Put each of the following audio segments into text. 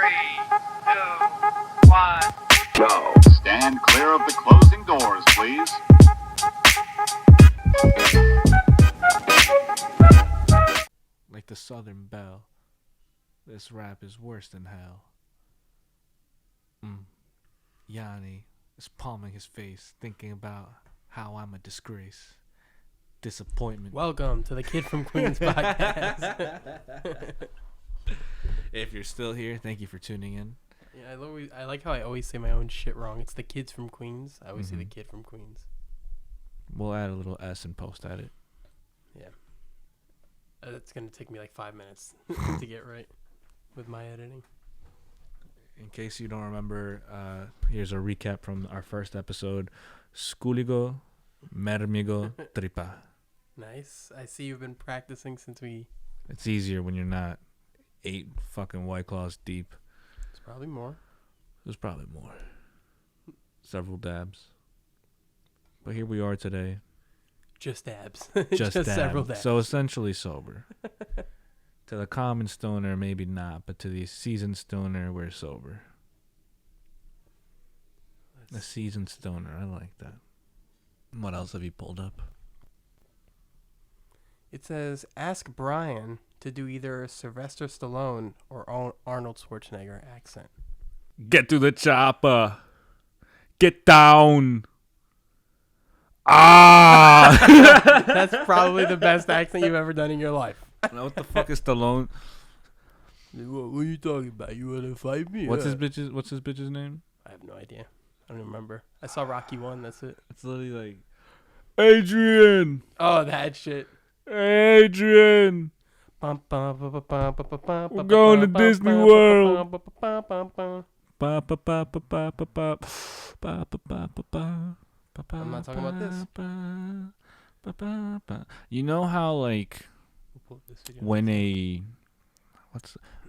2, 1. Go. Stand clear of the closing doors, please. Like the Southern Belle, this rap is worse than hell. Yanni is palming his face, thinking about how I'm a disgrace. Disappointment. Welcome to the Kid from Queens podcast. If you're still here, thank you for tuning in. Yeah, I like how I always say my own shit wrong. It's the Kids from Queens. I always say the Kid from Queens. We'll add a little S and post at it. Yeah. It's going to take me like 5 minutes to get right with my editing. In case you don't remember, here's a recap from our first episode. Skuligo, mermigo, tripa. Nice. I see you've been practicing since we... It's easier when you're not 8 fucking White Claws deep. It's probably more. There's probably more. Several dabs. But here we are today. Just dabs. Just dabs. Several dabs. So essentially sober. To the common stoner, maybe not. But to the seasoned stoner, we're sober. A seasoned stoner. I like that. What else have you pulled up? It says, ask Bryan to do either a Sylvester Stallone or Arnold Schwarzenegger accent. Get to the chopper. Get down. Ah! That's probably the best accent you've ever done in your life. What the fuck is Stallone? What are you talking about? You want to fight me? What's his bitch's name? I have no idea. I don't remember. I saw Rocky 1. That's it. It's literally like, Adrian. Oh, that shit. Adrian. We're going to Disney World. I'm not talking about this. You know how like when a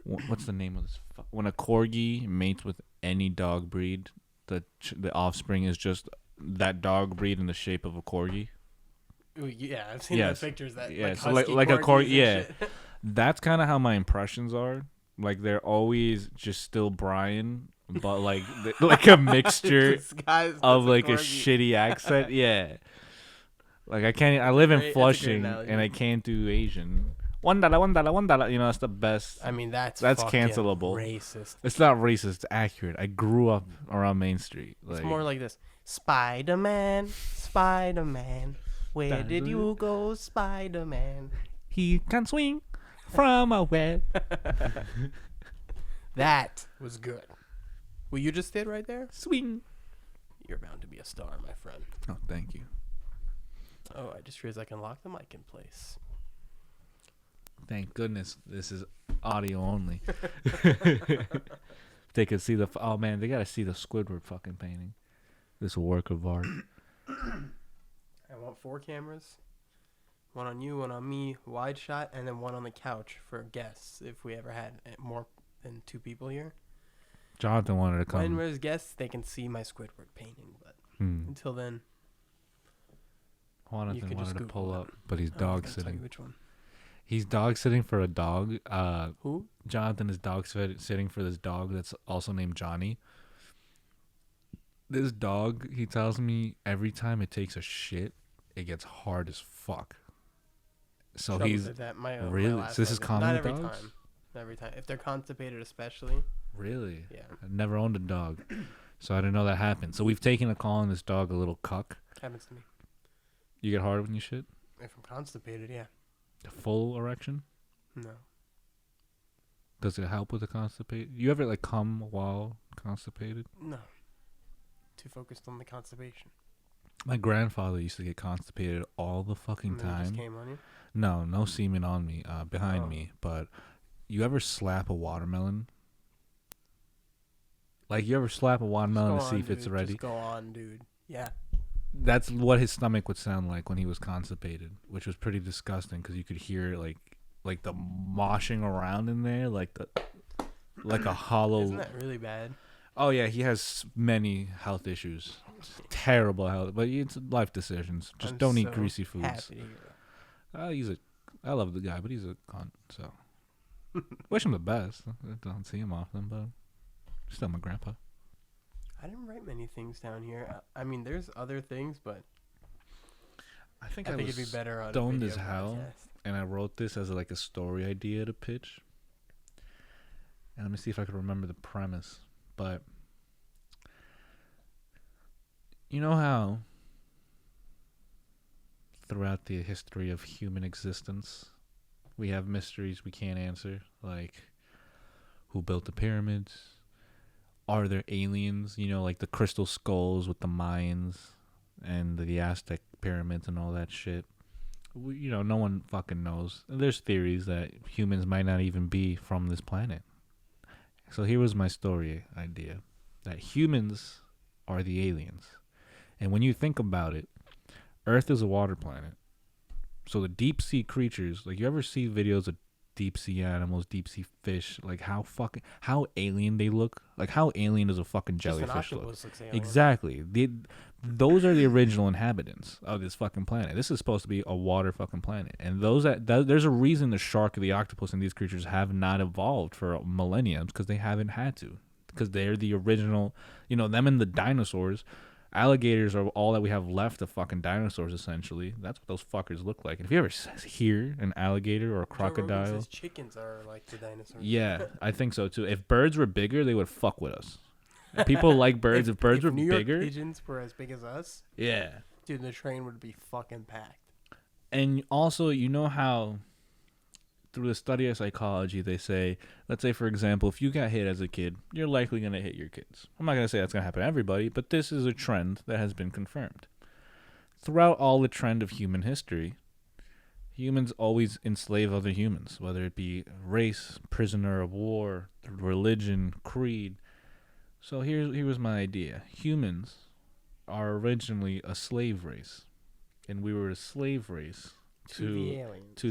what's the name of this? When a corgi mates with any dog breed, the offspring is just that dog breed in the shape of a corgi. Yeah, I've seen the pictures that like a corgi. Yeah, that's kind of how my impressions are. Like they're always just still Bryan, but like a mixture of like a shitty accent. Yeah, like I live in Flushing and I can't do Asian. $1. You know, that's the best. I mean, that's cancelable. Racist. It's not racist. It's accurate. I grew up around Main Street. It's more like this: Spider-Man, Spider-Man. Where did you go, Spider-Man? He can swing from a web. That was good. What you just did right there? Swing. You're bound to be a star, my friend. Oh, thank you. Oh, I just realized I can lock the mic in place. Thank goodness this is audio only. They could see oh man, they gotta see the Squidward fucking painting. This work of art. I want 4 cameras. One on you, one on me, wide shot, and then one on the couch for guests if we ever had more than 2 people here. Jonathan wanted to come. When there's guests, they can see my Squidward painting, but until then, Jonathan wanted to pull up, but he's dog sitting. Tell you which one. He's dog sitting for a dog. Who? Jonathan is dog sitting for this dog that's also named Johnny. This dog, he tells me every time it takes a shit, it gets hard as fuck. So he's really. So this is common. Not every dogs? time. Every time, if they're constipated, especially. Really? Yeah. I've never owned a dog, so I didn't know that happened. So we've taken a calling this dog a little cuck. Happens to me. You get hard when you shit? If I'm constipated, yeah. Full erection? No. Does it help with the constipated? You ever like come while constipated? No. Too focused on the constipation. My grandfather used to get constipated all the fucking time. Just came on you? No semen on me, behind me. But you ever slap a watermelon? Like you ever slap a watermelon to see if it's ready? Just go on, dude. Yeah. That's what his stomach would sound like when he was constipated, which was pretty disgusting because you could hear like the moshing around in there, like a hollow. Isn't that really bad? Oh yeah, he has many health issues, terrible health, but it's life decisions. Just don't eat greasy foods. Happy to hear that. I love the guy, but he's a cunt. So wish him the best. I don't see him often, but Still my grandpa. I didn't write many things down here. I mean, there's other things, but I think it'd be better on stoned a as hell, and I wrote this as like a story idea to pitch. And let me see if I can remember the premise. But you know how throughout the history of human existence, we have mysteries we can't answer, like who built the pyramids? Are there aliens? You know, like the crystal skulls with the Mayans and the Aztec pyramids and all that shit. No one fucking knows. There's theories that humans might not even be from this planet. So here was my story idea, that humans are the aliens. And when you think about it, Earth is a water planet. So the deep sea creatures, like you ever see videos of deep sea animals, deep sea fish, like how alien they look? Like how alien does a fucking jellyfish look? Exactly. Those are the original inhabitants of this fucking planet. This is supposed to be a water fucking planet. And there's a reason the shark, the octopus, and these creatures have not evolved for millenniums, because they haven't had to. Because they're the original, them and the dinosaurs. Alligators are all that we have left of fucking dinosaurs, essentially. That's what those fuckers look like. And if you ever hear an alligator or a crocodile... Says chickens are like the dinosaurs. Yeah, I think so, too. If birds were bigger, they would fuck with us. If people like birds. If birds were New York bigger... pigeons were as big as us... Yeah. Dude, the train would be fucking packed. And also, you know how... Through the study of psychology, they say, let's say, for example, if you got hit as a kid, you're likely going to hit your kids. I'm not going to say that's going to happen to everybody, but this is a trend that has been confirmed. Throughout all the trend of human history, humans always enslave other humans, whether it be race, prisoner of war, religion, creed. So here was my idea. Humans are originally a slave race, and we were a slave race to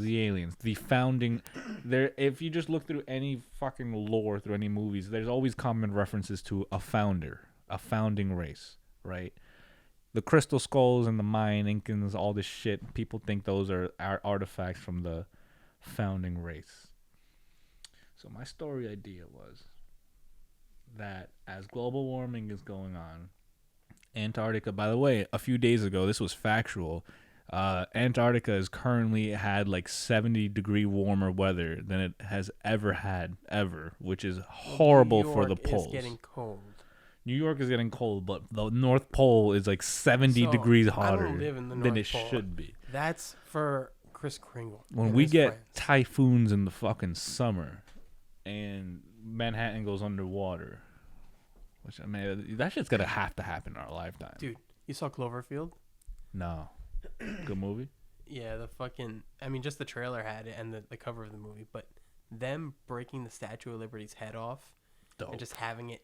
the aliens. The founding there, if you just look through any fucking lore, through any movies, there's always common references to a founding race, right? The crystal skulls and the Mayan Incans, all this shit, people think those are artifacts from the founding race. So my story idea was that as global warming is going on, Antarctica, by the way, a few days ago, this was factual, Antarctica has currently had like 70-degree warmer weather than it has ever had, which is horrible for the poles. New York is getting cold. New York is getting cold, but the North Pole is like 70 degrees hotter than it should be. That's for Kris Kringle. When we get typhoons in the fucking summer and Manhattan goes underwater, which, I mean, that shit's gonna have to happen in our lifetime. Dude, you saw Cloverfield? No. Good movie? Yeah, just the trailer had it and the cover of the movie, but them breaking the Statue of Liberty's head off and just having it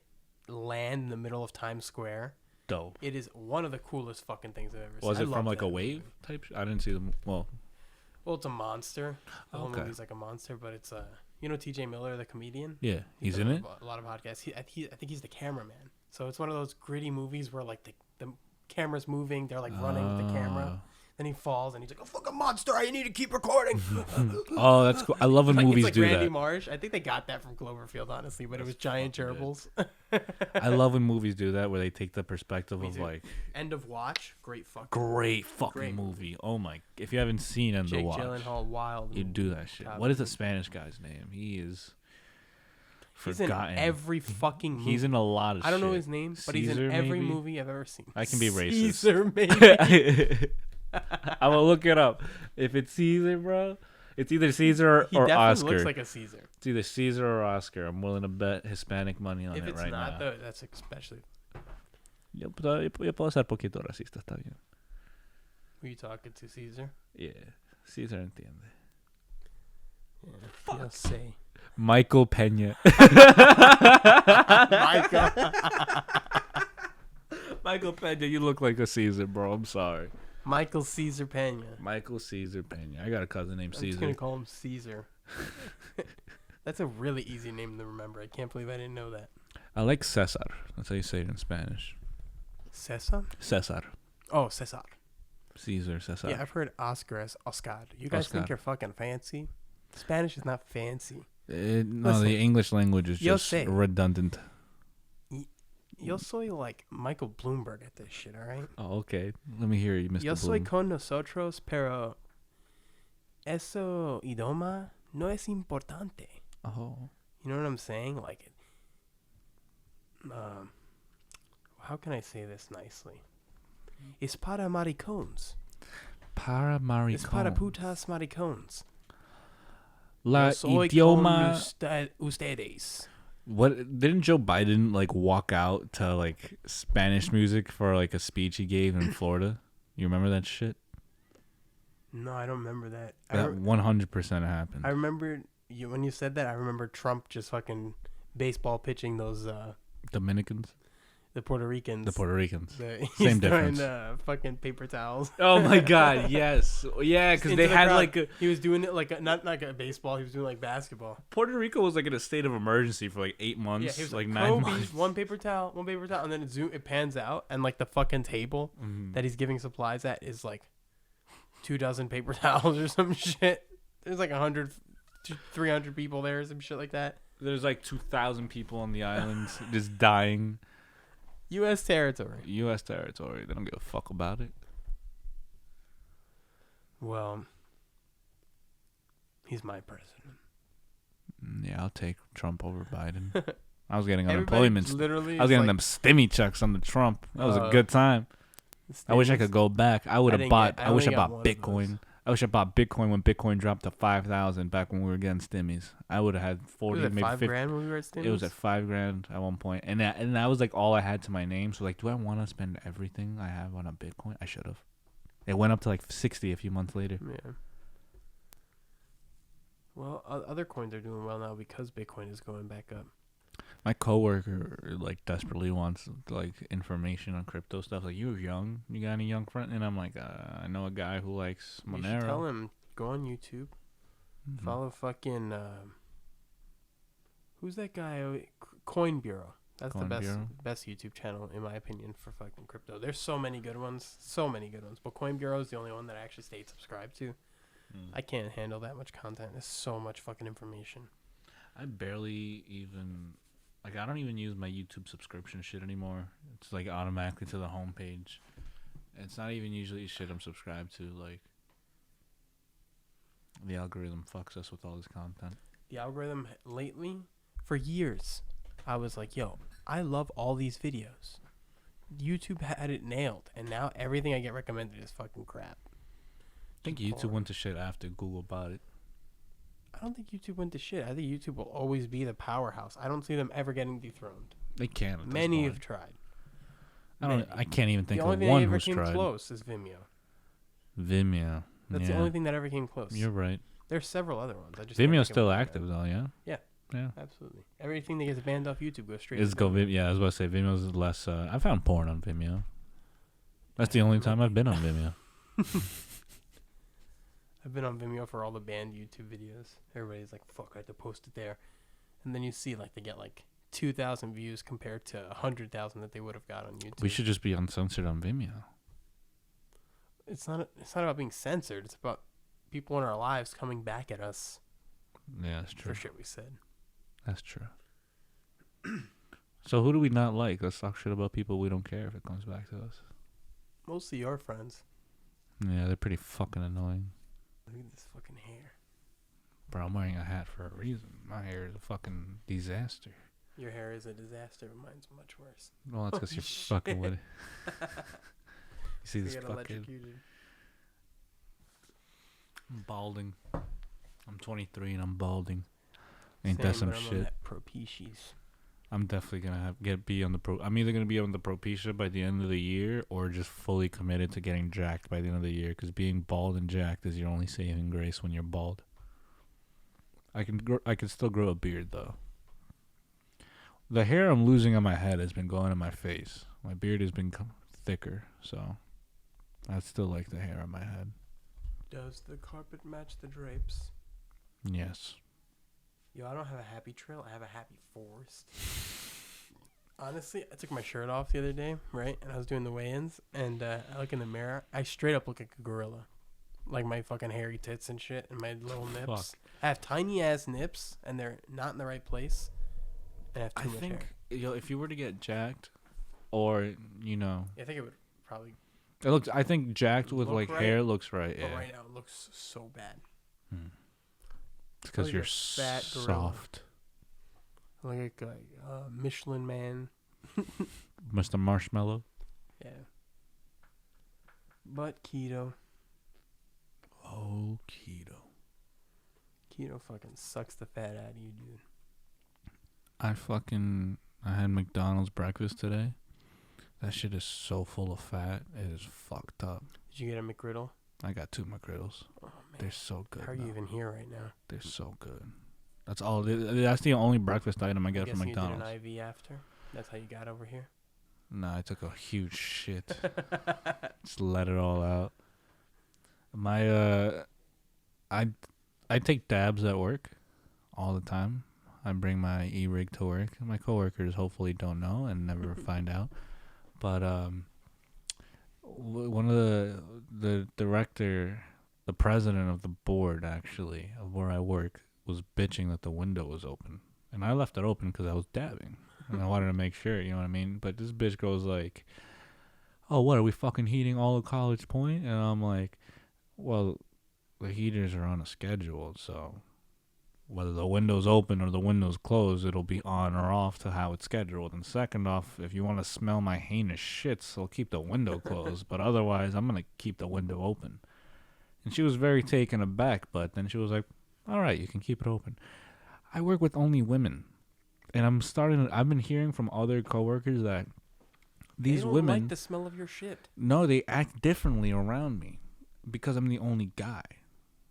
land in the middle of Times Square. Dope. It is one of the coolest fucking things I've ever seen. Was it from like a wave type? I didn't see them. Well, it's a monster. The whole movie's like a monster, but it's TJ Miller, the comedian? Yeah, he's in it? A lot of podcasts. I think he's the cameraman. So it's one of those gritty movies where like the camera's moving, they're like running with the camera. Then he falls and he's like, "A fucking monster! I need to keep recording." Oh, that's cool. I love when movies do Randy that. Marsh. I think they got that from Cloverfield, honestly, but it was giant gerbils. I love when movies do that, where they take the perspective of like End of Watch. Great fucking movie. Oh my! If you haven't seen End of Watch, Jake Gyllenhaal, wild. You do that shit. What is the Spanish guy's name? He is forgotten. He's in every fucking movie. He's in a lot of shit. I don't know his name, but he's in every movie I've ever seen. I can be racist. Caesar, maybe. I will look it up. If it's Caesar, bro, it's either Caesar or Oscar. He definitely looks like a Caesar. It's either Caesar or Oscar. I'm willing to bet Hispanic money on it right now. If it's not, though, that's especially... Yo puedo ser poquito racista, está bien. Were you talking to Caesar? Yeah, Caesar entiende. Yeah, fuck. Say. Michael Pena. Michael Pena, you look like a Caesar, bro. I'm sorry. Michael Caesar Pena. Michael Caesar Pena. I got a cousin named Caesar. I'm just going to call him Caesar. That's a really easy name to remember. I can't believe I didn't know that. I like Cesar. That's how you say it in Spanish. Cesar? Cesar. Oh, Cesar. Caesar, Cesar. Yeah, I've heard Oscar as Oscar. You guys think you're fucking fancy? Spanish is not fancy. No, the English language is just redundant. Yo soy like Michael Bloomberg at this shit, alright? Oh, okay. Let me hear you, Mr. Yo soy Bloom. con nosotros, pero eso idioma no es importante. Oh. You know what I'm saying? Like, how can I say this nicely? Es para maricones. Para maricones. Es para putas maricones. La Yo soy idioma. con ustedes. What didn't Joe Biden like walk out to like Spanish music for like a speech he gave in Florida? You remember that shit? No, I don't remember that. That 100% happened. I remember when you said that. I remember Trump just fucking baseball pitching those Dominicans, the Puerto Ricans. Same difference. Fucking paper towels. Oh my God, yes, yeah, because they had like he was doing it like not like a baseball. He was doing like basketball. Puerto Rico was like in a state of emergency for like 8 months. Yeah, he was like Kobe, 9 months. one paper towel, and then it pans out, and like the fucking table that he's giving supplies at is like 24 paper towels or some shit. There's like 100, 300 people there, or some shit like that. There's like 2,000 people on the island just dying. U.S. territory. U.S. territory. They don't give a fuck about it. Well, he's my president. Yeah, I'll take Trump over Biden. I was getting Everybody unemployment. literally I was is getting like, them Stimmy checks on the Trump. That was a good time. I wish I could go back. I would have bought. I wish I bought Bitcoin. I wish I bought Bitcoin when Bitcoin dropped to 5,000 back when we were getting Stimmies. I would have had 40, was it maybe 5 50. grand when we were at Stimmies? It was at $5,000 at one point, and that was like all I had to my name. So like, do I want to spend everything I have on a Bitcoin? I should have. It went up to like 60 a few months later. Yeah. Well, other coins are doing well now because Bitcoin is going back up. My coworker like desperately wants like information on crypto stuff. Like, you're young, you got any young friend? And I'm like, I know a guy who likes Monero. You should tell him, go on YouTube, follow fucking who's that guy? Coin Bureau. That's Coin the Bureau? best YouTube channel in my opinion for fucking crypto. There's so many good ones, but Coin Bureau is the only one that I actually stayed subscribed to. I can't handle that much content. There's so much fucking information. I barely even. Like, I don't even use my YouTube subscription shit anymore. It's, like, automatically to the homepage. It's not even usually shit I'm subscribed to. Like, the algorithm fucks us with all this content. The algorithm lately, for years, I was like, yo, I love all these videos. YouTube had it nailed, and now everything I get recommended is fucking crap. I think YouTube went to shit after Google bought it. I don't think YouTube went to shit. I think YouTube will always be the powerhouse. I don't see them ever getting dethroned. They can't. Many have tried. I can't even think of one who's tried. The only thing that ever came close is Vimeo. Vimeo. That's the only thing that ever came close. You're right. There's several other ones. Vimeo's still active though, yeah? Yeah. Yeah. Absolutely. Everything that gets banned off YouTube goes straight to Vimeo. Yeah, I was about to say Vimeo's less. I found porn on Vimeo. That's the only time I've been on Vimeo. I've been on Vimeo for all the banned YouTube videos. Everybody's like, fuck, I had to post it there. And then you see, like, they get, like, 2,000 views compared to 100,000 that they would have got on YouTube. We should just be uncensored on Vimeo. It's not about being censored. It's about people in our lives coming back at us. Yeah, that's true. For shit we said. That's true. So who do we not like? Let's talk shit about people we don't care if it comes back to us. Mostly your friends. Yeah, they're pretty fucking annoying. Look at this fucking hair. Bro, I'm wearing a hat for a reason. My hair is a fucking disaster. Your hair is a disaster. Mine's much worse. Well, that's because you're fucking with it. You see this fucking... electrocuted. I'm balding. I'm 23 and I'm balding. Ain't that some shit? That Propecies. I'm definitely gonna be on the pro. I'm either gonna be on the Propecia by the end of the year, or just fully committed to getting jacked by the end of the year. Because being bald and jacked is your only saving grace when you're bald. I can still grow a beard though. The hair I'm losing on my head has been going in my face. My beard has been thicker, so I still like the hair on my head. Does the carpet match the drapes? Yes. Yo, I don't have a happy trail. I have a happy forest. Honestly, I took my shirt off the other day, right? And I was doing the weigh-ins, and I look in the mirror. I straight up look like a gorilla. Like my fucking hairy tits and shit and my little nips. Fuck. I have tiny-ass nips, and they're not in the right place. And I have too much hair. Yo, if you were to get jacked or you know. I think it would probably. It looks. I think jacked with like right, hair looks right. But Yeah. right now it looks so bad. It's because you're fat soft. Like a Michelin man. Mr. Marshmallow. Yeah. But keto. Oh, keto. Keto fucking sucks the fat out of you, dude. I had McDonald's breakfast today. That shit is so full of fat. It is fucked up. Did you get a McGriddle? I got 2 McGriddles. Oh, man. They're so good. How are you even here right now? They're so good. That's all. That's the only breakfast item I get from You McDonald's. did an IV after? That's how you got over here? Nah, I took a huge shit. Just let it all out. I take dabs at work all the time. I bring my e-rig to work. My coworkers hopefully don't know and never find out. But one of the director, the president of the board actually of where I work, was bitching that the window was open, and I left it open because I was dabbing and I wanted to make sure, you know what I mean. But this bitch goes like, "Oh, what are we fucking heating all of College Point?" And I'm like, "Well, the heaters are on a schedule, so whether the window's open or the window's closed, it'll be on or off to how it's scheduled. And second off, if you want to smell my heinous shits, I'll keep the window closed. But otherwise, I'm going to keep the window open." And she was very taken aback, but then she was like, "All right, you can keep it open." I work with only women. And I've been hearing from other coworkers that these women... They don't like the smell of your shit. No, they act differently around me because I'm the only guy.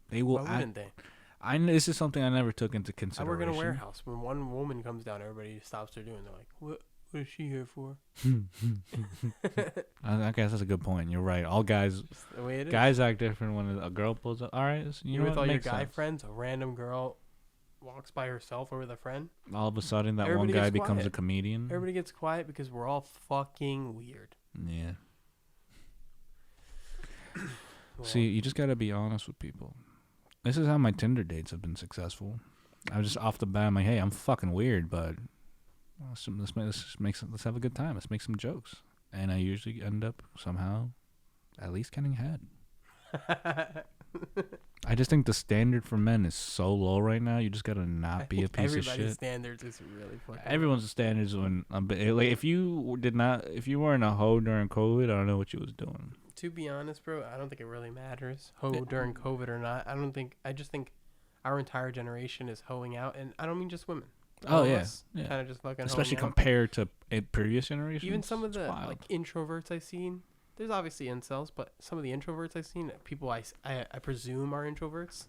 They will Why wouldn't they? This is something I never took into consideration. I work in a warehouse. When one woman comes down, everybody stops her doing. They're like, "What is she here for?" I guess that's a good point. You're right. All guys, the way it is. Guys act different when a girl pulls up. All right, you know with all your guy sense. friends, a random girl walks by herself or with a friend. All of a sudden, that Everybody one guy gets becomes quiet. a comedian. Everybody gets quiet because we're all fucking weird. Yeah. Well, See, you just gotta be honest with people. This is how my Tinder dates have been successful. I was just off the bat, I'm like, "Hey, I'm fucking weird, but let's have a good time. Let's make some jokes." And I usually end up somehow at least getting head. I just think the standard for men is so low right now. You just gotta not be a piece of shit. Everybody's standards is really fucking Everyone's standards when like if you weren't a hoe during COVID, I don't know what you was doing. To be honest, bro, I don't think it really matters during COVID or not. I just think our entire generation is hoeing out, and I don't mean just women. Oh yeah. Kind of just fucking especially hoeing out. compared to a previous generation. Even some of the like introverts I've seen. There's obviously incels, but some of the introverts I've seen, people I presume are introverts,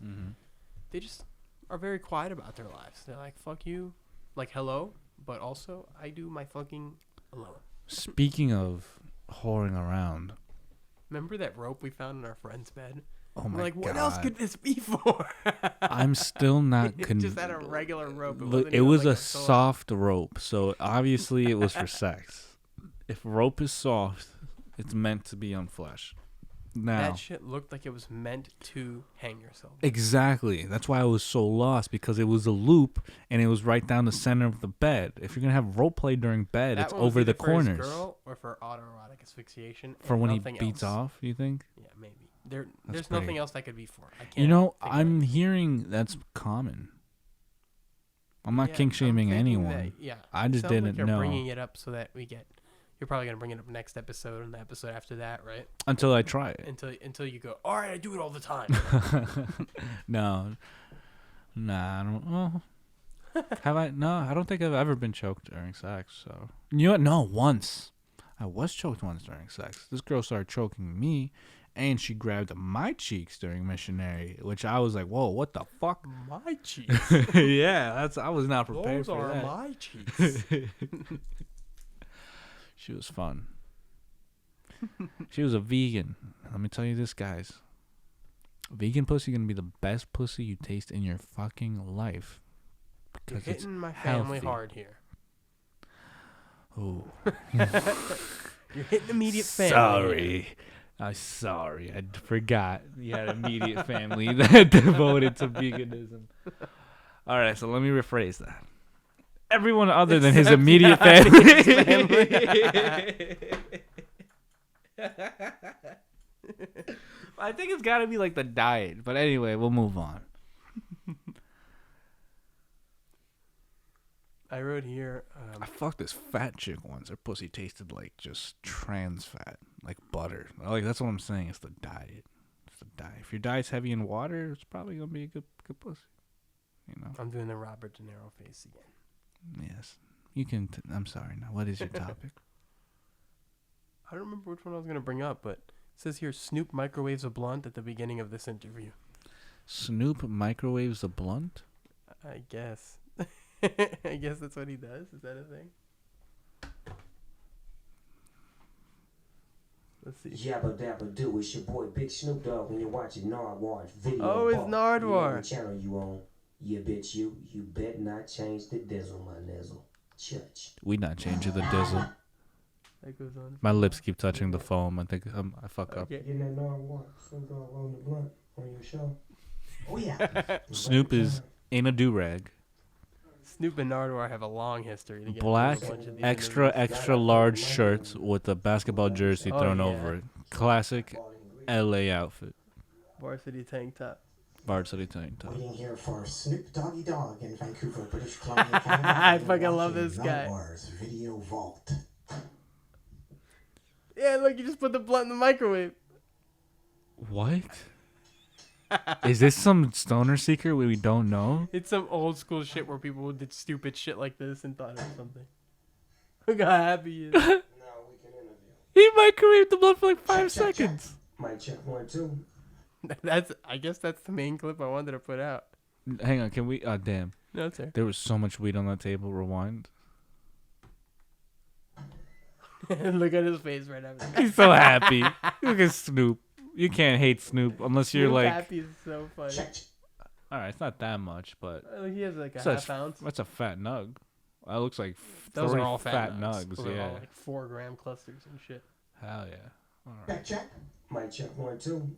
they just are very quiet about their lives. They're like, "Fuck you," like hello, but also I do my fucking alone. Speaking of whoring around, remember that rope we found in our friend's bed? Oh my God! Like, God. what else could this be for? I'm still not convinced. Just had a regular rope. It was a soft rope, so obviously it was for sex. If rope is soft, it's meant to be on flesh. Now, that shit looked like it was meant to hang yourself. Exactly. That's why I was so lost, because it was a loop and it was right down the center of the bed. If you're gonna have role play during bed, it's over the corners. For his girl or for autoerotic asphyxiation. For when he beats off, you think? Yeah, maybe. There's nothing else that could be for. I can't. You know, I'm hearing that's common. I'm not kink shaming anyone. I just didn't know. You're bringing it up so that we get. You're probably gonna bring it up next episode and the episode after that, right? Until I try it. Until you go, all right, I do it all the time. No, I don't. Well, have I? No, I don't think I've ever been choked during sex. So you know what? No, once I was choked once during sex. This girl started choking me, and she grabbed my cheeks during missionary, which I was like, "Whoa, what the fuck?" My cheeks. Yeah, I was not prepared for that. Those are my cheeks. She was fun. She was a vegan. Let me tell you this, guys. Vegan pussy gonna be the best pussy you taste in your fucking life. You're hitting my family hard here. Oh. You're hitting immediate family. Sorry. I forgot you had immediate family that devoted to veganism. All right, so let me rephrase that. Everyone other than his immediate family. I think it's got to be like the diet. But anyway, we'll move on. I wrote here. I fucked this fat chick once. Her pussy tasted like just trans fat, like butter. Like that's what I'm saying. It's the diet. It's the diet. If your diet's heavy in water, it's probably gonna be a good pussy. You know. I'm doing the Robert De Niro face again. Yes, you can. I'm sorry. Now, what is your topic? I don't remember which one I was gonna bring up, but it says here Snoop microwaves a blunt at the beginning of this interview. Snoop microwaves a blunt? I guess. I guess that's what he does. Is that a thing? Let's see. Yabba dabba do. It's your boy Big Snoop Dogg when you're watching Nardwar's video. Oh, it's Nardwar. You know what channel you on? Yeah, bitch, you bet not change the dizzle, my nizzle. Church. We not changing the dizzle. That goes on. My lips keep touching the foam. I think I fuck up. Getting that Nardwar. Snoop Dogg rolling the blunt on your show. Oh, yeah. Snoop is in a do-rag. Snoop and Nardwar have a long history. Black, extra large shirts with a basketball jersey thrown over it. Classic LA outfit. Varsity tank top. Varsity tank top. Waiting here for Snoop Doggy Dogg in Vancouver, British Columbia, Canada. I fucking love this guy. Nardwar's Video Vault. Yeah, look, you just put the blunt in the microwave. What? Is this some stoner secret we don't know? It's some old school shit where people did stupid shit like this and thought it was something. Look how happy he is. Now we can interview. He microwaved the blood for like 5 seconds. Might check 1, 2. I guess that's the main clip I wanted to put out. Hang on, can we? Damn. No, sir. There was so much weed on that table. Rewind. Look at his face right after. He's so happy. Look at Snoop. You can't hate Snoop unless you're Snoop like. Happy is so funny. All right, it's not that much, but He has like a so half ounce. that's a fat nug. That looks like Those three are all fat nugs. nugs. Those are Yeah. all like 4-gram clusters and shit. Hell yeah. All right. Check. Might check 1, 2.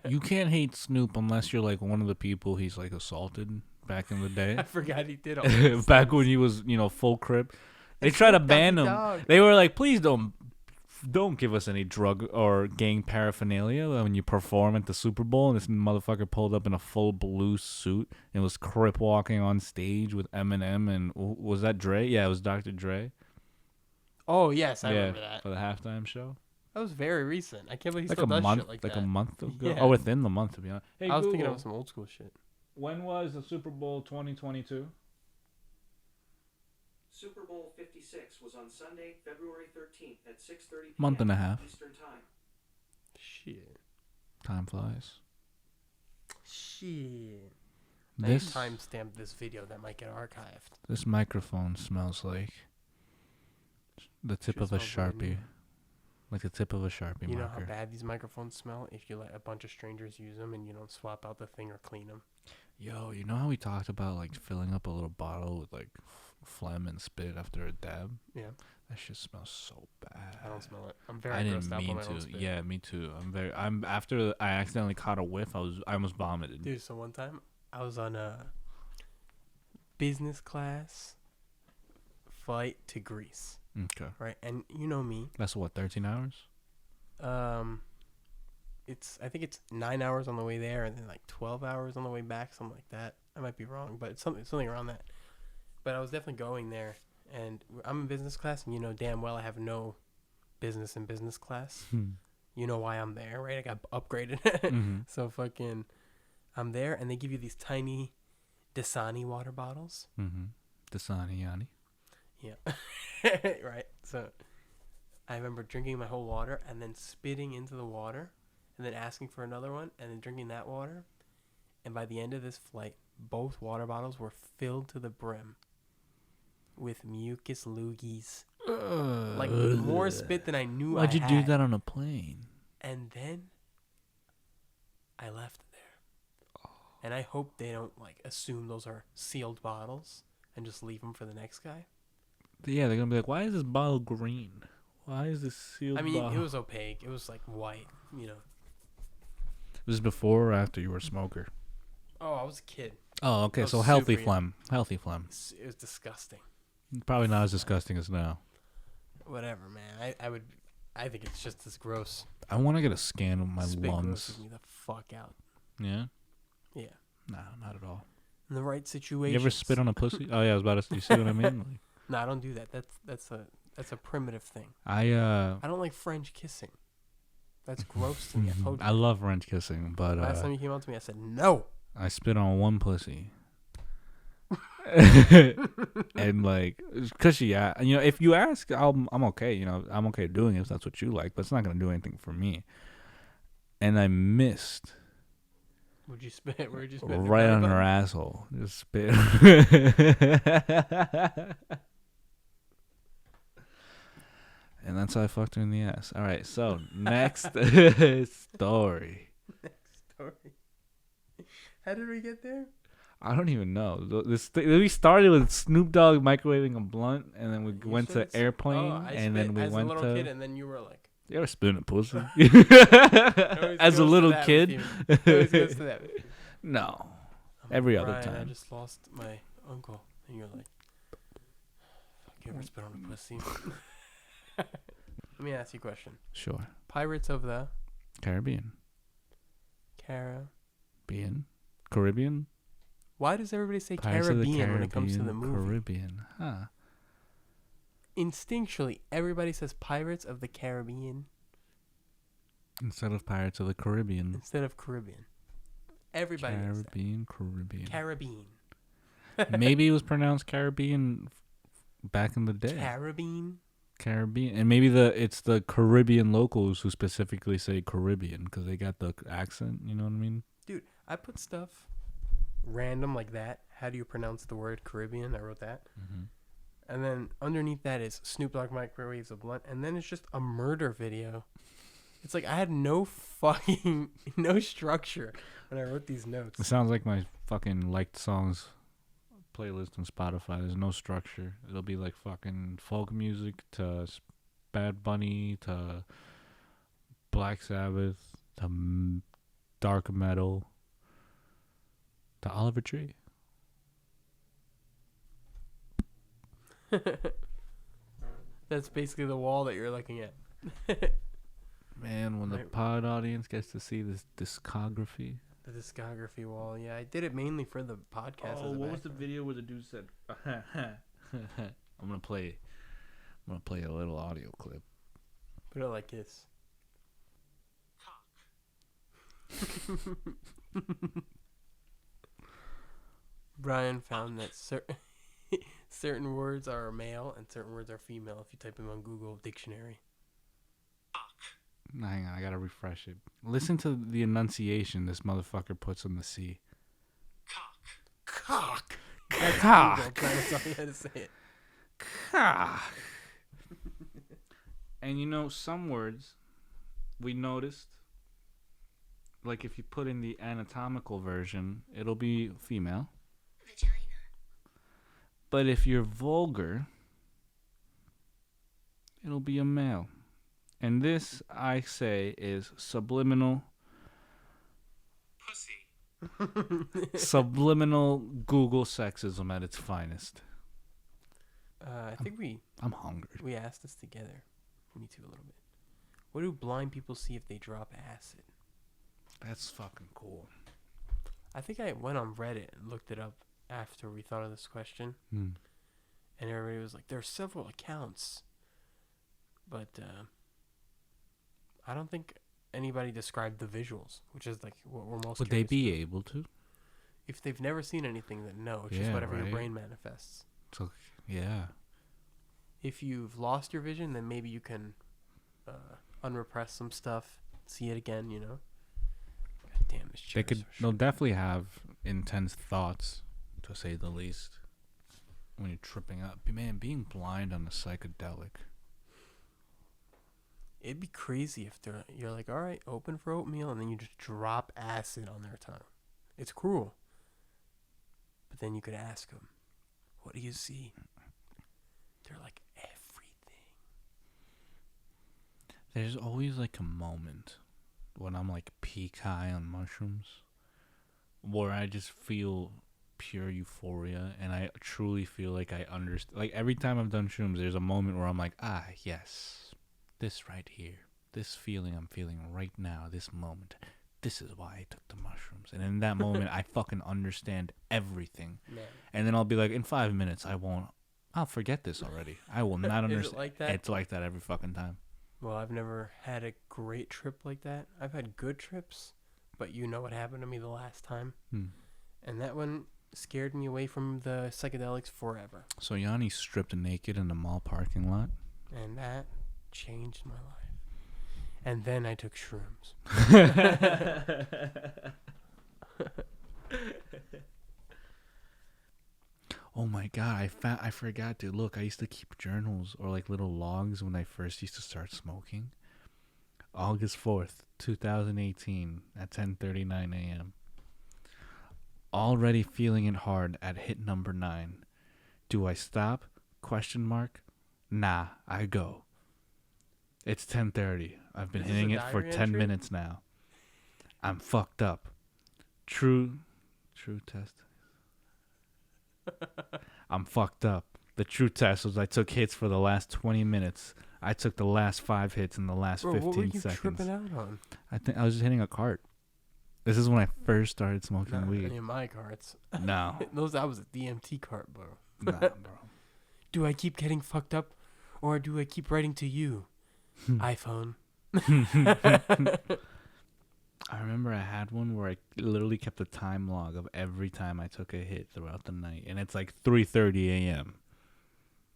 You can't hate Snoop unless you're like one of the people he's like assaulted back in the day. I forgot he did all this. Back when he was, full crip. They tried to ban him. Dog. They were like, please don't give us any drug or gang paraphernalia when you perform at the Super Bowl. And this motherfucker pulled up in a full blue suit and was crip walking on stage with Eminem and was that Dre? Yeah, it was Dr. Dre. Oh yes, I remember that. For the halftime show. That was very recent. I can't believe he Like still does month, shit like like that. a month ago. Yeah. Oh, within the month to be honest. Hey, I was thinking Google, of some old school shit. when was the Super Bowl 2022? Super Bowl 56 was on Sunday, February 13th at 6:30 p.m. Month and a half. Eastern Time. Shit. Time flies. Shit. This timestamp this video that might get archived. This microphone smells like the tip of a smells good, Sharpie. yeah. Like the tip of a Sharpie You know marker. how bad these microphones smell if you let a bunch of strangers use them and you don't swap out the thing or clean them. Yo, you know how we talked about like filling up a little bottle with like phlegm and spit after a dab? Yeah. That shit smells so bad. I don't smell it. I'm very I grossed didn't out by mean my own to. spit. Yeah, me too. I'm after I accidentally caught a whiff. I almost vomited. Dude, so one time I was on a business class flight to Greece, Okay. right? And you know me. That's what, 13 hours? I think it's 9 hours on the way there and then like 12 hours on the way back, something like that. I might be wrong, but it's something around that. But I was definitely going there, and I'm in business class, and you know damn well I have no business in business class. You know why I'm there, right? I got upgraded. Mm-hmm. So fucking, I'm there, and they give you these tiny Dasani water bottles. Mm-hmm. Dasani Yani. Yeah. Right. So I remember drinking my whole water and then spitting into the water and then asking for another one and then drinking that water. And by the end of this flight, both water bottles were filled to the brim with mucus loogies. Like more spit than I knew Why'd I you had. do that on a plane? And then I left there. And I hope they don't like assume those are sealed bottles and just leave them for the next guy. Yeah, they're gonna be like, why is this bottle green? Why is this sealed I mean, bottle? it was opaque. It was like white, you know. Was this before or after you were a smoker? Oh, I was a kid. Oh, okay. Oh, So healthy super young. phlegm. Healthy phlegm. It was disgusting. Probably not as disgusting as now. Whatever, man. I think it's just as gross. I want to get a scan of my Spit lungs. grosses me the fuck out. Yeah? Yeah. No, not at all. In the right situation. You ever spit on a pussy? Oh yeah, I was about to say. You see what I mean? Like, No, I don't do that. That's a primitive thing. I don't like French kissing. That's gross to me. I told you. I love French kissing, but Last time you came out to me, I said no. I spit on one pussy. And like, cause yeah, you know, if you ask, I'm okay. You know, I'm okay doing it if that's what you like, but it's not gonna do anything for me. And I missed. Where'd you spit? Where'd you spit? Right on her asshole. Just spit. And that's how I fucked her in the ass. All right, so next story. Next story. How did we get there? I don't even know. We started with Snoop Dogg microwaving a blunt, and then we went to airplane, and then we as went a little to. kid, and then you were like. You ever spit in a pussy? As As a little kid? It always goes to that. No. Every other Bryan, time. I just lost my uncle, and you're like, fuck, you ever spit on a pussy? Let me ask you a question. Sure. Pirates of the Caribbean. Carra. Caribbean? Why does everybody say Pirates of the Caribbean when it comes to the movie? Caribbean. Huh. Instinctually, everybody says Pirates of the Caribbean Instead of Pirates of the Caribbean. instead of Caribbean. Everybody does that. Caribbean. Caribbean. Maybe it was pronounced Caribbean back in the day. Caribbean. Caribbean. And maybe it's the Caribbean locals who specifically say Caribbean because they got the accent. You know what I mean? Dude, I put stuff random like that. How do you pronounce the word Caribbean? I wrote that. Mm-hmm. And then underneath that is Snoop Dogg microwaves a blunt. And then it's just a murder video. It's like I had no structure when I wrote these notes. It sounds like my fucking liked songs playlist on Spotify. There's no structure. It'll be like fucking folk music to Bad Bunny to Black Sabbath to dark metal to Oliver Tree. That's basically the wall that you're looking at. Man, when the pod audience gets to see this discography. The discography wall. Yeah, I did it mainly for the podcast. Oh, what was the video where the dude said? I'm gonna play a little audio clip. Put it like this. Bryan found that certain words are male and certain words are female if you type them on Google Dictionary. Hang on, I gotta refresh it. Listen to the enunciation this motherfucker puts on the C. Cock. That's Cock. Google trying to tell you how to say it. Cock. And you know, some words we noticed, like if you put in the anatomical version, it'll be female. Vagina. But if you're vulgar, it'll be a male. And this, I say, is subliminal. Pussy. Subliminal Google sexism at its finest. I think I'm hungry. we asked this together. Me too, a little bit. What do blind people see if they drop acid? That's fucking cool. I think I went on Reddit and looked it up after we thought of this question. Hmm. And everybody was like, there are several accounts. But I don't think anybody described the visuals, which is like what we're most Would they curious be about. able to? If they've never seen anything, then no. It's just Yeah, whatever your right. brain manifests. So, yeah. If you've lost your vision, then maybe you can unrepress some stuff, see it again, you know? God damn, this chair is so They'll short. definitely have intense thoughts, to say the least, when you're tripping up. Man, being blind on a psychedelic. It'd be crazy if you're like, all right, open for oatmeal, and then you just drop acid on their tongue. It's cruel. But then you could ask them, what do you see? They're like, everything. There's always like a moment when I'm like peak high on mushrooms where I just feel pure euphoria, and I truly feel like I understand. Like every time I've done shrooms, there's a moment where I'm like, ah, yes, this right here, this feeling I'm feeling right now, this moment, this is why I took the mushrooms. And in that moment, I fucking understand everything. Man. And then I'll be like, in 5 minutes, I'll forget this already. I will not understand. Is it like that? It's like that every fucking time. Well, I've never had a great trip like that. I've had good trips, but you know what happened to me the last time. And that one scared me away from the psychedelics forever. So Yanni stripped naked in the mall parking lot? And that changed my life. And then I took shrooms. Oh my god, I forgot, dude. Look, I used to keep journals or like little logs when I first used to start smoking. August 4th, 2018 at 10:39 a.m. Already feeling it hard at hit number 9. Do I stop? Question mark. Nah, I go. It's 10:30. I've been Is this hitting a it for diary 10 entry? minutes now. I'm fucked up. True test. I'm fucked up. The true test was I took hits for the last 20 minutes. I took the last 5 hits in the last Bro, 15 what were you seconds. tripping out on? I think I was just hitting a cart. This is when I first started smoking Not weed. any of my carts. No. That was a DMT cart, bro. Nah, bro. Do I keep getting fucked up, or do I keep writing to you? iPhone. I remember I had one where I literally kept a time log of every time I took a hit throughout the night. And it's like 3:30 a.m.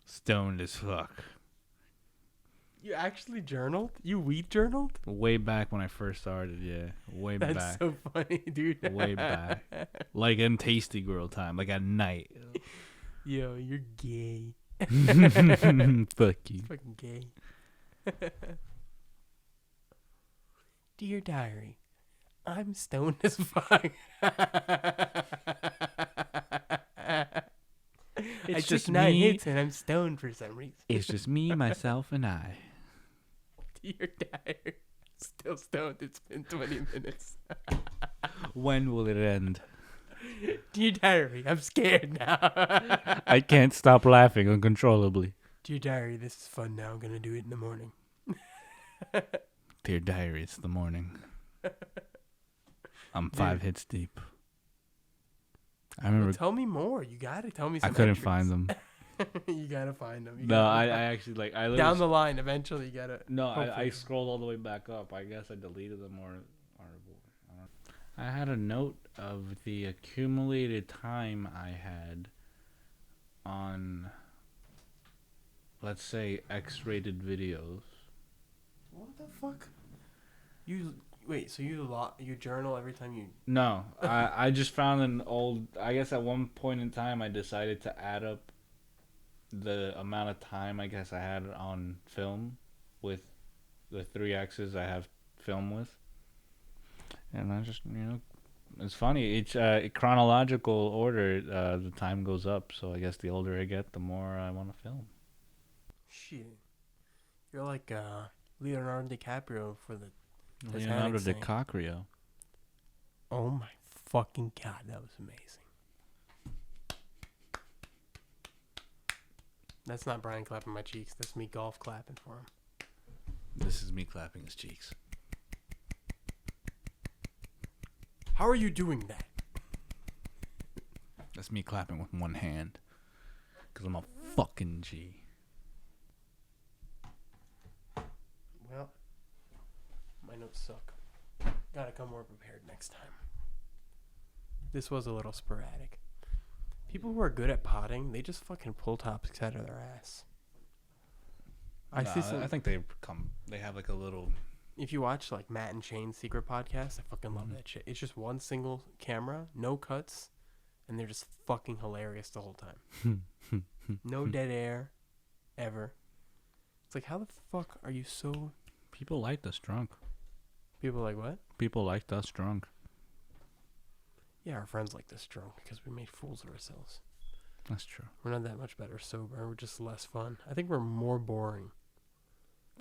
Stoned as fuck. You actually journaled? You weed journaled? Way back when I first started, yeah. Way That's back. so funny, dude. Way back. Like in Tasty Girl time, like at night. Yo, you're gay. Fuck you. Fucking gay. Dear diary, I'm stoned as fuck. I just took 9 me. hits and I'm stoned for some reason. It's just me, myself, and I. Dear diary, still stoned. It's been 20 minutes. When will it end? Dear diary, I'm scared now. I can't stop laughing uncontrollably. Dear diary, this is fun now. I'm gonna do it in the morning. Dear diary, it's the morning. I'm 5 hits deep. I remember. Well, tell me more. You gotta tell me I some couldn't entries. find them. You gotta find them. No, I actually like I literally down the line eventually you gotta. No, I hopefully. scrolled all the way back up. I guess I deleted them or I had a note of the accumulated time I had on, let's say, X-rated videos. What the fuck? You wait. So you journal every time you. No, I just found an old. I guess at one point in time I decided to add up the amount of time I guess I had on film with the 3 X's I have film with. And I just, it's funny. Each chronological order, the time goes up. So I guess the older I get, the more I want to film. Shit. You're like Leonardo DiCockrio for the. Leonardo Titanic scene. DiCockrio. Oh my fucking god, that was amazing. That's not Bryan clapping my cheeks. That's me golf clapping for him. This is me clapping his cheeks. How are you doing that? That's me clapping with one hand. Because I'm a fucking G. Well, my notes suck. Gotta come more prepared next time. This was a little sporadic. People who are good at potting, they just fucking pull topics out of their ass. I think they have like a little. If you watch like Matt and Shane's Secret Podcast, I fucking love that shit. It's just one single camera, no cuts, and they're just fucking hilarious the whole time. No dead air, ever. It's like, how the fuck are you so... People liked us drunk. People like, what? People liked us drunk. Yeah, our friends like this drunk because we made fools of ourselves. That's true. We're not that much better sober. We're just less fun. I think we're more boring.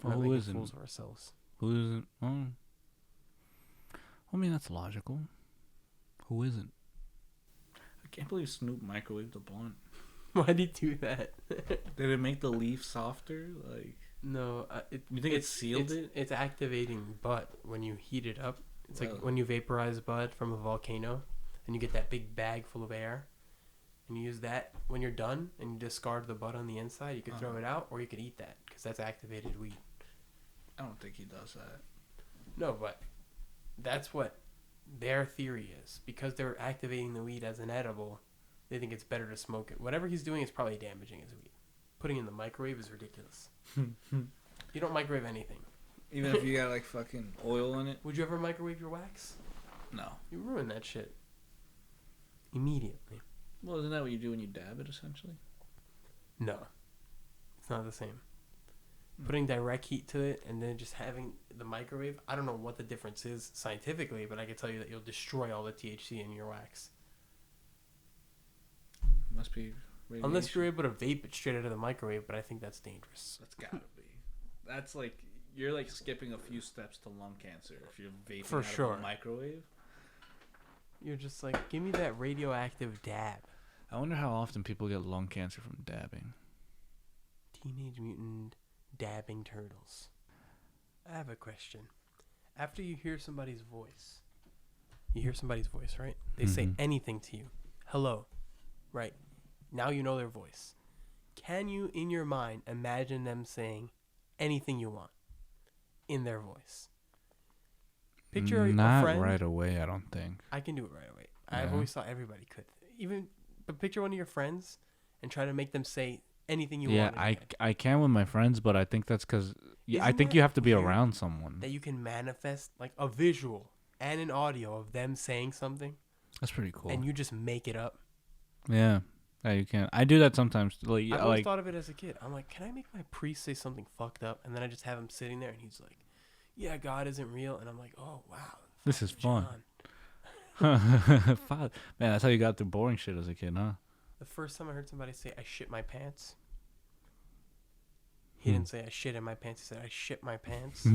We're Well, not who making isn't? fools of ourselves. Who isn't? Oh. I mean, that's logical. Who isn't? can't believe Snoop microwaved the blunt. Why'd he do that? Did it make the leaf softer? Like, No, you think it sealed it? It's activating bud when you heat it up. It's Well. like when you vaporize bud from a volcano, and you get that big bag full of air, and you use that when you're done, and you discard the bud on the inside. You could throw it out, or you could eat that because that's activated weed. I don't think he does that. No, but that's what their theory is. Because they're activating the weed as an edible, they think it's better to smoke it. Whatever he's doing is probably damaging his weed. Putting it in the microwave is ridiculous. You don't microwave anything. Even if you got like fucking oil in it? Would you ever microwave your wax? No. You ruin that shit. Immediately. Well, isn't that what you do when you dab it, essentially? No. It's not the same. Putting direct heat to it and then just having the microwave, I don't know what the difference is scientifically, but I can tell you that you'll destroy all the THC in your wax. Must be radiation. Unless you're able to vape it straight out of the microwave, but I think that's dangerous. That's gotta be. That's like, you're like skipping a few steps to lung cancer if you're vaping For out sure. of a microwave. You're just like, give me that radioactive dab. I wonder how often people get lung cancer from dabbing. Teenage Mutant Dabbing Turtles. I have a question. After you hear somebody's voice, right? They say anything to you. Hello. Right. Now you know their voice. Can you, in your mind, imagine them saying anything you want in their voice? Picture a Not friend. right away, I don't think. I can do it right away. I've Yeah. always thought everybody could. But picture one of your friends and try to make them say anything you Yeah, want. in your head. I can with my friends, but I think that's because I Isn't think that you have to be weird around someone. that you can manifest like a visual and an audio of them saying something, That's pretty cool. and you just make it up. Yeah, you can. I do that sometimes. Like, I always thought of it as a kid. I'm like, can I make my priest say something fucked up? And then I just have him sitting there, and he's like, yeah, God isn't real. And I'm like, oh, wow. this is fun. John. Man, that's how you got through boring shit as a kid, huh? The first time I heard somebody say, I shit my pants, he didn't say, I shit in my pants. He said, I shit my pants.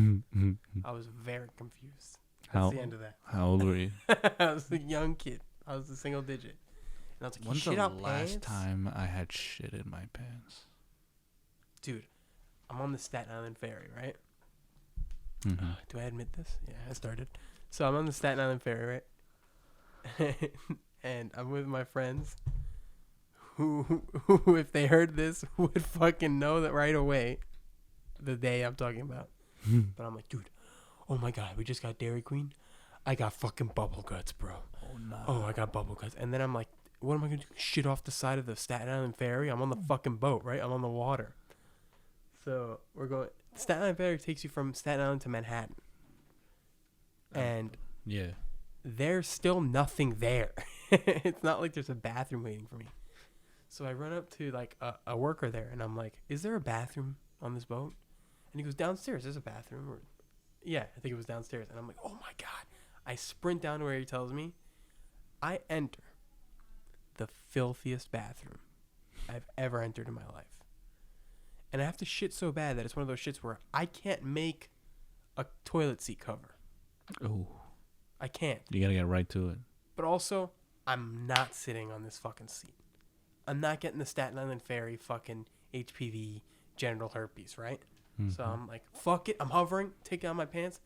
I was very confused. That's the end of that. How old were you? I was a young kid. I was a single digit. And I was like, When's shit the out last pants? time I had shit in my pants? Dude, I'm on the Staten Island ferry, right? Mm-hmm. Do I admit this? Yeah, I started. So I'm on the Staten Island ferry, right? And I'm with my friends who, if they heard this, would fucking know that right away the day I'm talking about. But I'm like, dude, oh my God, we just got Dairy Queen. I got fucking bubble guts, bro. Oh, no. Oh, I got bubble guts. And then I'm like, what am I going to do? Shit off the side of the Staten Island ferry? I'm on the fucking boat, right? I'm on the water. So we're going. Staten Island ferry takes you from Staten Island to Manhattan. And Yeah. there's still nothing there. It's not like there's a bathroom waiting for me. So I run up to like a worker there, and I'm like, is there a bathroom on this boat? And he goes, downstairs. There's a bathroom. Or, yeah, I think it was downstairs. And I'm like, oh my God. I sprint down to where he tells me. I enter the filthiest bathroom I've ever entered in my life. And I have to shit so bad that it's one of those shits where I can't make a toilet seat cover. Oh. I can't. You gotta get right to it. But also, I'm not sitting on this fucking seat. I'm not getting the Staten Island Ferry fucking HPV genital herpes, right? So I'm like, fuck it. I'm hovering, take down my pants.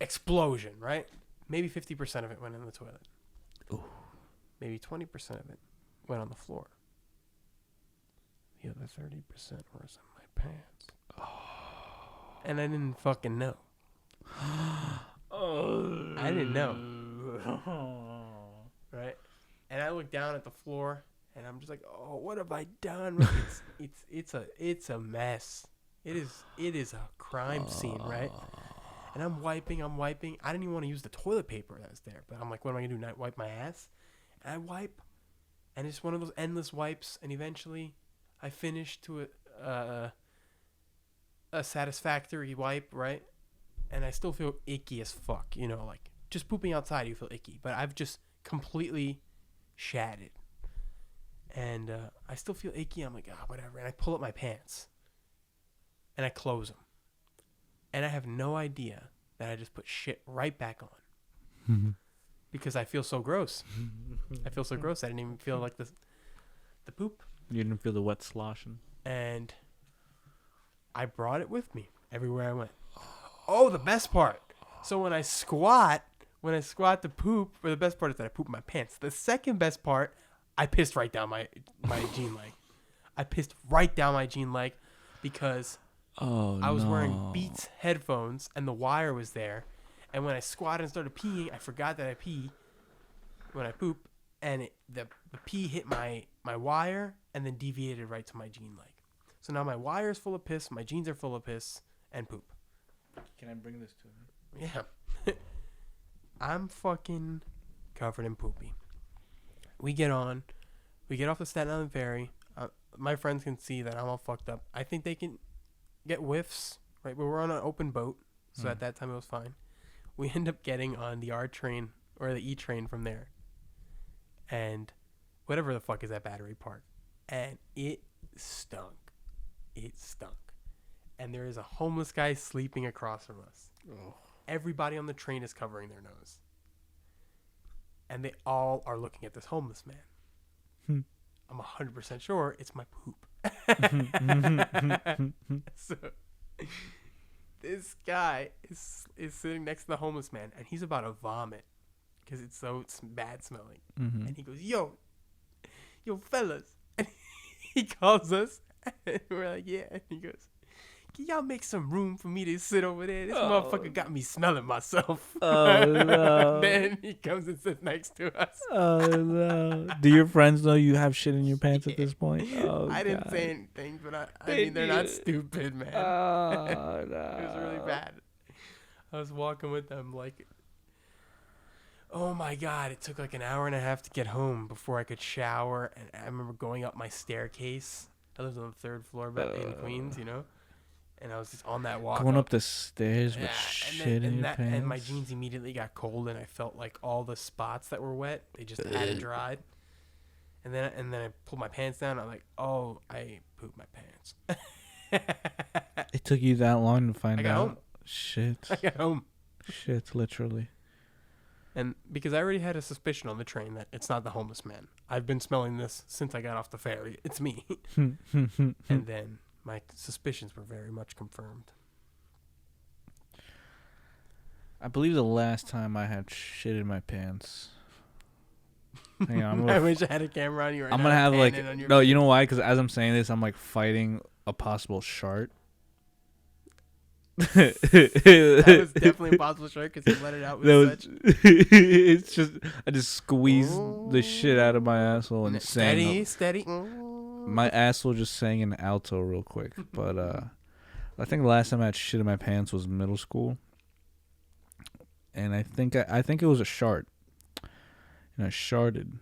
Explosion, right? Maybe 50% of it went in the toilet. Ooh. Maybe 20% of it went on the floor. The other 30% was in my pants. Oh. And I didn't fucking know. I didn't know. Right? And I look down at the floor and I'm just like, oh, what have I done? It's a mess. It is a crime scene, right? And I'm wiping. I didn't even want to use the toilet paper that was there, but I'm like, what am I gonna do? Not wipe my ass? And I wipe, and it's one of those endless wipes. And eventually, I finish to a satisfactory wipe, right? And I still feel icky as fuck, you know, like just pooping outside, you feel icky, but I've just completely shat it. And I still feel icky. I'm like, whatever. And I pull up my pants. And I close them. And I have no idea that I just put shit right back on. because I feel so gross. I feel so gross. I didn't even feel like the poop. You didn't feel the wet sloshing. And I brought it with me everywhere I went. Oh, the best part. So when I squat to poop, or the best part is that I poop my pants. The second best part, I pissed right down my jean leg. I pissed right down my jean leg because I was wearing Beats headphones and the wire was there. And when I squatted and started peeing, I forgot that I pee when I poop. And the pee hit my wire and then deviated right to my jean leg. So now my wire is full of piss, my jeans are full of piss and poop. Can I bring this to him? Yeah. I'm fucking covered in poopy. We get off the Staten Island ferry. My friends can see that I'm all fucked up. I think they can get whiffs, right? But we're on an open boat, so at that time it was fine. We end up getting on the R train or the E train from there. And whatever the fuck is that Battery Park. And it stunk. It stunk. And there is a homeless guy sleeping across from us. Oh. Everybody on the train is covering their nose. And they all are looking at this homeless man. I'm 100% sure it's my poop. So this guy is sitting next to the homeless man, and he's about to vomit because it's bad smelling. And he goes, yo, fellas. And he calls us, and we're like, yeah. And he goes, can y'all make some room for me to sit over there? This motherfucker got me smelling myself. Oh, no. Then he comes and sits next to us. Oh, no. Do your friends know you have shit in your pants at this point? Oh, I didn't say anything, but I mean, they're not stupid, man. Oh, no. It was really bad. I was walking with them like, oh, my God. It took like an hour and a half to get home before I could shower. And I remember going up my staircase. I lived on the third floor in Queens, you know? And I was just on that walk. Going up the stairs with shit in your pants. And my jeans immediately got cold, and I felt like all the spots that were wet, they just hadn't dried. And then I pulled my pants down. I'm like, oh, I pooped my pants. It took you that long to find out? Home. Shit. I got home. Shit, literally. And because I already had a suspicion on the train that it's not the homeless man. I've been smelling this since I got off the ferry. It's me. And then my suspicions were very much confirmed. I believe the last time I had shit in my pants. Hang on, I wish I had a camera on you right now. I'm gonna have like no, you know why? Because as I'm saying this, I'm like fighting a possible shart. That was definitely a possible shart because you let it out with such. It's just I just squeezed the shit out of my asshole and steady. My asshole just sang in alto real quick. But I think the last time I had shit in my pants was middle school, and I think it was a shart, and I sharted,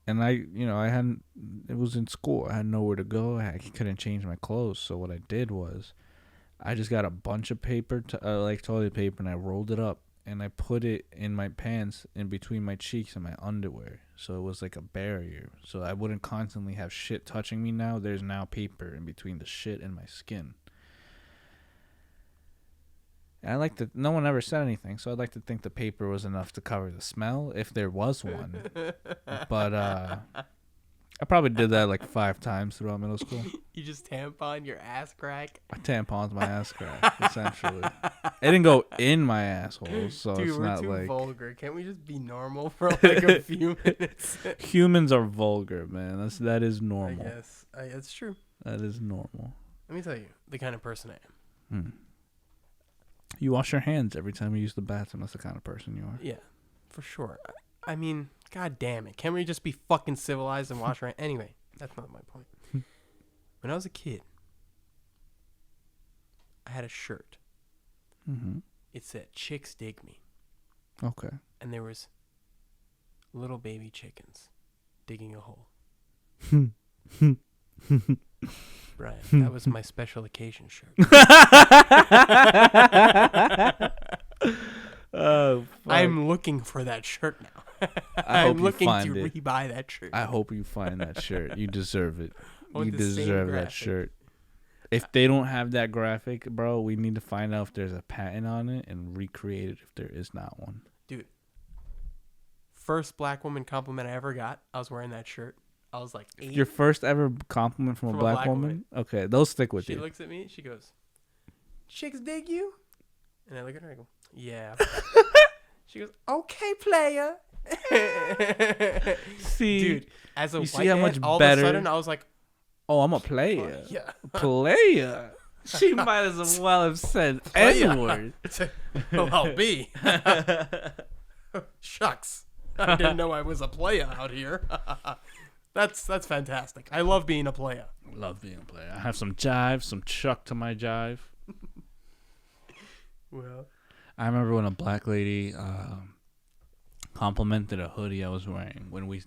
and I hadn't. It was in school. I had nowhere to go. I couldn't change my clothes. So what I did was, I just got a bunch of paper, like toilet paper, and I rolled it up and I put it in my pants in between my cheeks and my underwear. So it was like a barrier. So I wouldn't constantly have shit touching me now. There's now paper in between the shit and my skin. And no one ever said anything, so I'd like to think the paper was enough to cover the smell, if there was one. But I probably did that like 5 times throughout middle school. You just tampon your ass crack? I tamponed my ass crack, essentially. It didn't go in my asshole, so dude, it's we're not too like... vulgar. Can't we just be normal for like a few minutes? Humans are vulgar, man. That is normal. I guess. That's true. That is normal. Let me tell you, the kind of person I am. You wash your hands every time you use the bathroom. That's the kind of person you are. Yeah, for sure. I mean, god damn it. Can't we just be fucking civilized and wash our hands? Anyway, that's not my point. When I was a kid, I had a shirt. Mm-hmm. It said, "Chicks dig me." Okay. And there was little baby chickens digging a hole. Brian, that was my special occasion shirt. Oh, fuck. I'm looking for that shirt now. I'm looking to rebuy that shirt. I hope you find that shirt. You deserve it. You the deserve that shirt. If they don't have that graphic, bro, we need to find out if there's a patent on it and recreate it if there is not one. Dude, first black woman compliment I ever got. I was wearing that shirt. I was like 8. Your first ever compliment from a black woman? Okay, those stick with you. She looks at me. She goes, "Chicks dig you?" And I look at her. I go, "Yeah." She goes, "Okay, player." See, dude, as a you white see how man, much all better. of a sudden I was like, "Oh, I'm a player." yeah. Player. She might as well have said N-word. Oh, I'll be. Shucks. I didn't know I was a player out here. That's fantastic. I love being a player. Love being a player. I have some jive, some chuck to my jive. Well, I remember when a black lady complimented a hoodie I was wearing when we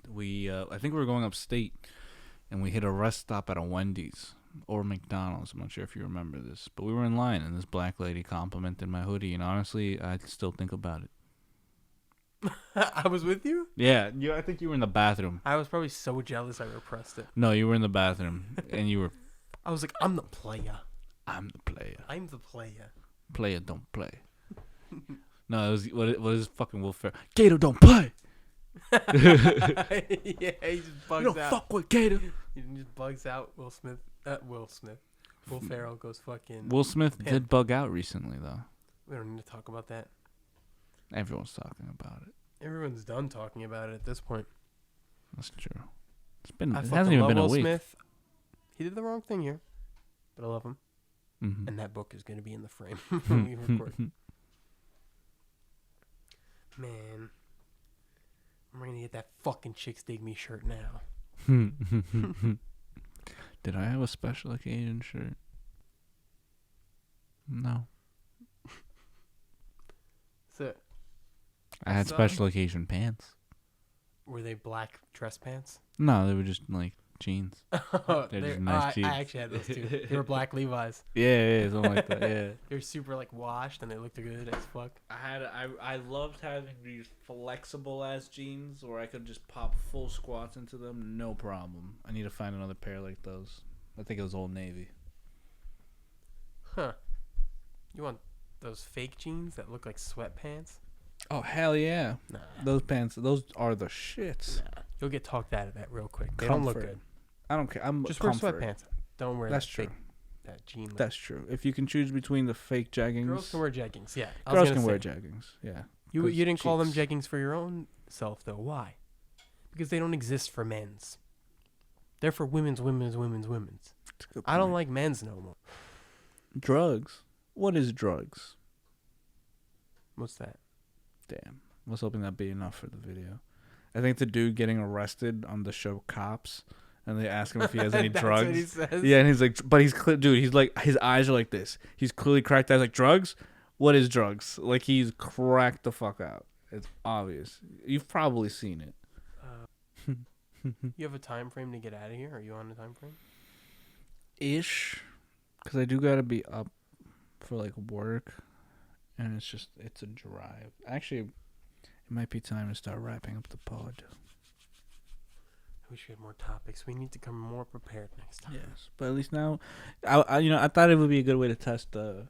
I think we were going upstate and we hit a rest stop at a Wendy's or McDonald's. I'm not sure if you remember this, but we were in line and this black lady complimented my hoodie, and honestly, I still think about it. I was with you? Yeah, I think you were in the bathroom. I was probably so jealous I repressed it. No, you were in the bathroom and you were. I was like, I'm the player. I'm the player. I'm the player. Player don't play. No, it was what is fucking Will Ferrell? Gator don't play. Yeah, he just bugs You don't out. fuck with Gator. He just bugs out. Will Ferrell goes fucking. Will Smith did bug out recently though. We don't need to talk about that. Everyone's talking about it. Everyone's done talking about it at this point. That's true. It I hasn't even been a Will week. Smith. He did the wrong thing here, but I love him. Mm-hmm. And that book is going to be in the frame when we record. Man, I'm going to get that fucking Chicks Dig Me shirt now. Did I have a special occasion shirt? No. So, I had special occasion pants. were they black dress pants? No, they were just like jeans. They're just nice jeans. I actually had those too. They were black Levi's. Yeah, something like that. Yeah. They were super like washed and they looked good as fuck. I loved having these flexible ass jeans where I could just pop full squats into them, no problem. I need to find another pair like those. I think it was Old Navy. Huh. You want those fake jeans that look like sweatpants? Oh hell yeah! Nah. Those pants, those are the shits. Nah. You'll get talked out of that real quick. They don't look good. I don't care. I'm just comfort. wear sweatpants. Don't wear That's that true. fake, that jean. That's true. If you can choose between the fake jeggings, Girls can wear jeggings. Yeah, girls can wear jeggings. Yeah. You 'Cause didn't call them cheeks. jeggings for your own self though. Why? Because they don't exist for men's. They're for women's. That's a good I don't point. like men's no more. Drugs. What is drugs? What's that? Damn. I was hoping that'd be enough for the video. I think the dude getting arrested on the show Cops, and they ask him if he has any That's drugs. what he says. Yeah, and he's like, but he's dude. He's like, his eyes are like this. He's clearly cracked out. Like, drugs? What is drugs? Like, he's cracked the fuck out. It's obvious. You've probably seen it. You have a time frame to get out of here? Are you on a time frame? Ish, because I do gotta be up for like work, and it's a drive. Actually, it might be time to start wrapping up the pod. I wish we had more topics. We need to come more prepared next time. Yes, but at least now, I thought it would be a good way to test the